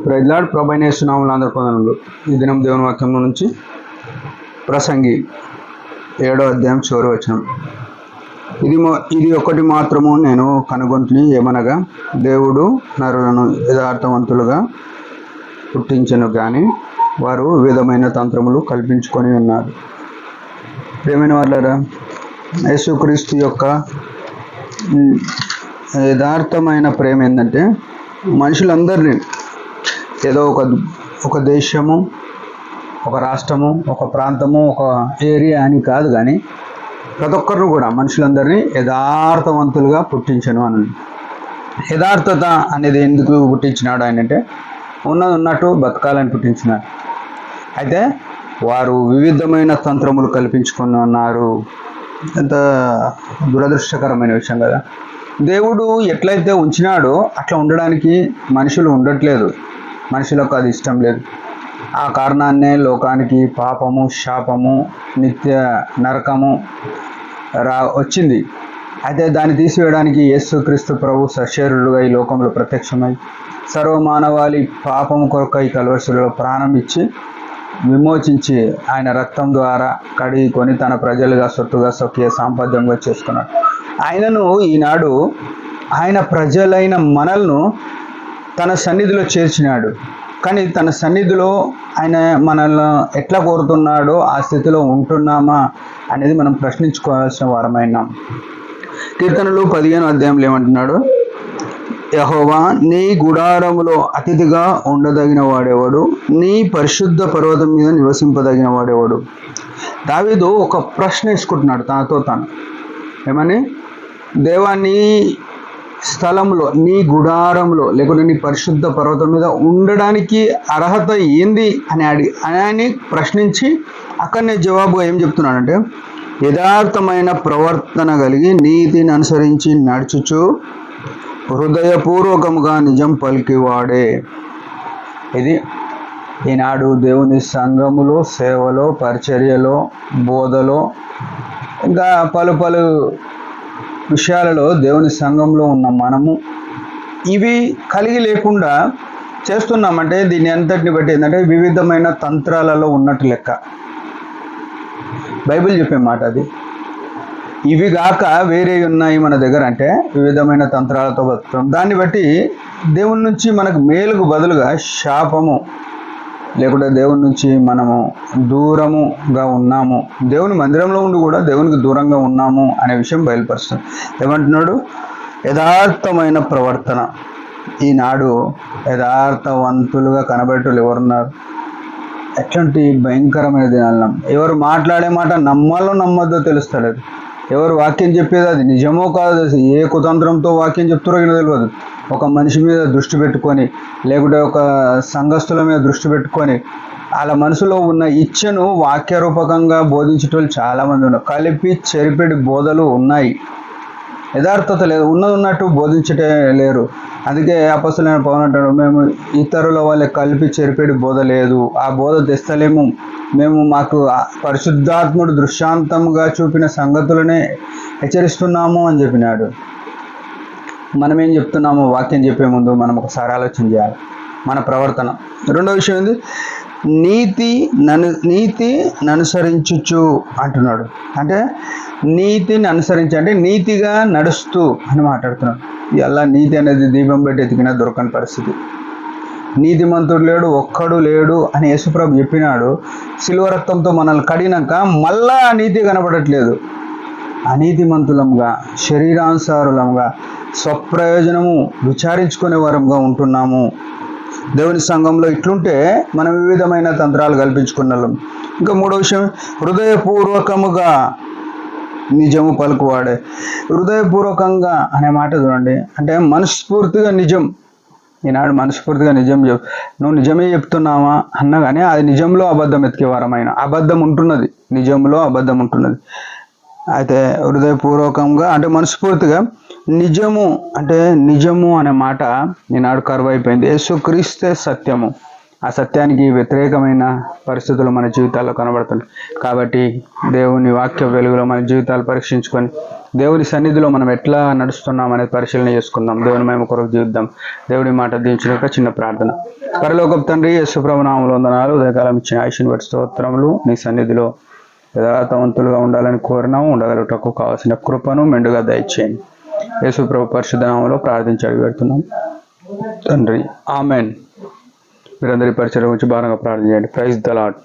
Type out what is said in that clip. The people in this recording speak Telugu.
ప్రైజ్లాడ్ ప్రభైన యేసునామములో అందరి వందనములు. ఈ దినం దేవుని వాక్యం నుంచి ప్రసంగి 7వ అధ్యాయం చివరి వచనం. ఇది ఒకటి మాత్రము నేను కనుగొంటిని, ఏమనగా దేవుడు నరులను యథార్థవంతులుగా పుట్టించెను కానీ వారు వివిధమైన తంత్రములు కల్పించుకొని ఉన్నారు. ప్రియమైన వాళ్ళారా, యేసుక్రీస్తు యొక్క యథార్థమైన ప్రేమ ఏంటంటే మనుషులందరినీ ఏదో ఒక దేశము, ఒక రాష్ట్రము, ఒక ప్రాంతము, ఒక ఏరియా అని కాదు, కానీ ప్రతి ఒక్కరు కూడా మనుషులందరినీ యథార్థవంతులుగా పుట్టించను అని. యథార్థత అనేది ఎందుకు పుట్టించినాడు ఆయన అంటే ఉన్నది ఉన్నట్టు బతకాలని పుట్టించినాడు. అయితే వారు వివిధమైన తంత్రములు కల్పించుకొని ఉన్నారు. ఎంత దురదృష్టకరమైన విషయం కదా. దేవుడు ఎట్లయితే ఉంచినాడో అట్లా ఉండడానికి మనుషులు ఉండట్లేదు, మనుషులకు అది ఇష్టం లేదు. ఆ కారణాన్నే లోకానికి పాపము, శాపము, నిత్య నరకము వచ్చింది. అయితే దాన్ని తీసివేయడానికి యేసుక్రీస్తు ప్రభు సశరీరుడుగా ఈ లోకంలో ప్రత్యక్షమై సర్వమానవాళి పాపము కొరకై కల్వరిశిలువలో ప్రాణం ఇచ్చి విమోచించి ఆయన రక్తం ద్వారా కడిగికొని తన ప్రజలుగా సొత్తుగా స్వకీయ సాంపద్యంగా చేసుకున్నాడు. ఆయనను ఈనాడు ఆయన ప్రజలైన మనల్ని తన సన్నిధిలో చేర్చినాడు. కానీ తన సన్నిధిలో ఆయన మనల్ని ఎట్లా కోరుతున్నాడో ఆ స్థితిలో ఉంటున్నామా అనేది మనం ప్రశ్నించుకోవాల్సిన వారమైనాం. కీర్తనలు 15వ అధ్యాయంలో ఏమంటున్నాడు? యెహోవా, నీ గుడారములో అతిథిగా ఉండదగిన వాడేవాడు, నీ పరిశుద్ధ పర్వతం మీద నివసింపదగిన వాడేవాడు. దావీదు ఒక ప్రశ్న వేసుకుంటున్నాడు తనతో తాను. ఏమని? దేవా, నీ స్థలంలో, నీ గుడారంలో, లేకుంటే నీ పరిశుద్ధ పర్వతం మీద ఉండడానికి అర్హత ఏంది అని ప్రశ్నించి అక్కడనే జవాబుగా ఏం చెప్తున్నాడంటే, యథార్థమైన ప్రవర్తన కలిగి నీతిని అనుసరించి నడుచుచు హృదయపూర్వకముగా నిజం పలికివాడే. ఇది ఈనాడు దేవుని సంఘములో, సేవలో, పరిచర్యలో, బోధలో, ఇంకా పలు విషయాలలో దేవుని సంఘంలో ఉన్న మనము ఇవి కలిగి లేకుండా చేస్తున్నామంటే దీన్ని అంతటిని బట్టి ఏంటంటే వివిధమైన తంత్రాలలో ఉన్నట్టు లెక్క. బైబిల్ చెప్పే మాట అది. ఇవి గాక వేరే ఉన్నాయి మన దగ్గర అంటే వివిధమైన తంత్రాలతో బతుకుతాం. దాన్ని బట్టి దేవుని నుంచి మనకు మేలుకు బదులుగా శాపము, లేకుంటే దేవుని నుంచి మనము దూరముగా ఉన్నాము, దేవుని మందిరంలో ఉండి కూడా దేవునికి దూరంగా ఉన్నాము అనే విషయం బయలుపరుస్తుంది. ఏమంటున్నాడు? యథార్థమైన ప్రవర్తన. ఈనాడు యథార్థవంతులుగా కనబడేటోళ్ళు ఎవరున్నారు? ఎట్లాంటి భయంకరమైన దినాలు. ఎవరు మాట్లాడే మాట నమ్మాలో నమ్మద్దో తెలుస్తలేదు. ఎవరు వాక్యం చెప్పేది అది నిజమో కాదు, ఏ కుతంత్రంతో వాక్యం చెప్తారో తెలియదు. ఒక మనిషి మీద దృష్టి పెట్టుకొని, లేకుంటే ఒక సంఘస్థుల మీద దృష్టి పెట్టుకొని వాళ్ళ మనసులో ఉన్న ఇచ్చను వాక్యరూపకంగా బోధించేటోళ్ళు చాలామంది ఉన్నారు. కలిపి చెరిపెడి బోధలు ఉన్నాయి. యథార్థత లేదు, ఉన్నది ఉన్నట్టు బోధించటే లేరు. అందుకే అపొస్తలుడైన పౌలు అంటాడు, మేము ఇతరుల వాళ్ళ కలిపి చెరిపెడి బోధ లేదు, ఆ బోధ తెస్తలేము. మాకు పరిశుద్ధాత్ముడు దృష్టాంతంగా చూపిన సంగతులనే హెచ్చరిస్తున్నాము అని చెప్పినాడు. మనం ఏం చెప్తున్నామో వాక్యం చెప్పే ముందు మనం ఒకసారి ఆలోచన చేయాలి మన ప్రవర్తన. రెండో విషయం ఏంది? నీతి అనుసరించుచు అంటున్నాడు. అంటే నీతిని అనుసరించి అంటే నీతిగా నడుస్తూ అని మాట్లాడుతున్నాడు. ఇలా నీతి అనేది దీపం పెట్టి ఎతికినా దొరకని పరిస్థితి. నీతిమంతుడు లేడు, ఒక్కడు లేడు అని యేసుప్రభు చెప్పినాడు. శిలువ రక్తంతో మనల్ని కడినాక మళ్ళా నీతి కనబడట్లేదు. అనీతిమంతులంగా, శరీరానుసారులంగా, స్వప్రయోజనము విచారించుకునే వారంగా ఉంటున్నాము. దేవుని సంఘంలో ఇట్లుంటే మనం వివిధమైన తంత్రాలు కల్పించుకున్నాం. ఇంకా మూడో విషయం, హృదయపూర్వకముగా నిజము పలుకువాడే. హృదయపూర్వకంగా అనే మాట చూడండి, అంటే మనస్ఫూర్తిగా నిజం. ఈనాడు మనస్ఫూర్తిగా నిజం నువ్వు నిజమే చెప్తున్నావా అన్నా కానీ అది నిజంలో అబద్ధం ఎతికేవారమైన అబద్ధం ఉంటున్నది, నిజంలో అబద్ధం ఉంటున్నది. అయితే హృదయపూర్వకంగా అంటే మనస్ఫూర్తిగా నిజము, అంటే నిజము అనే మాట ఈనాడు కరువైపోయింది. యేసుక్రీస్తే సత్యము. ఆ సత్యానికి వ్యతిరేకమైన పరిస్థితులు మన జీవితాల్లో కనబడుతున్నాయి. కాబట్టి దేవుని వాక్య వెలుగులో మన జీవితాలు పరీక్షించుకొని దేవుని సన్నిధిలో మనం ఎట్లా నడుస్తున్నాం అనేది పరిశీలన చేసుకుందాం. దేవుని మేము కొరకు జీవిద్దాం. దేవుడి మాట దీవించిన చిన్న ప్రార్థన. పరలోకపు తండ్రి, యేసుప్రభు నామములో వందనాలు. ఉదయకాలం ఇచ్చిన ఆయుష్ని బట్టి స్తోత్రములు. నీ సన్నిధిలో యథార్థవంతులుగా ఉండాలని కోరినాము. ఉండగలుగుటకు కావాల్సిన కృపను మెండుగా దయచేయండి. యేసుప్రభు పరిశుద్ధ నామములో ప్రార్థించి అడిగి పెడుతున్నాం తండ్రి, ఆమెన్. మీరందరి పరిచయం గురించి భారంగా ప్రార్థన చేయండి. Praise the lord.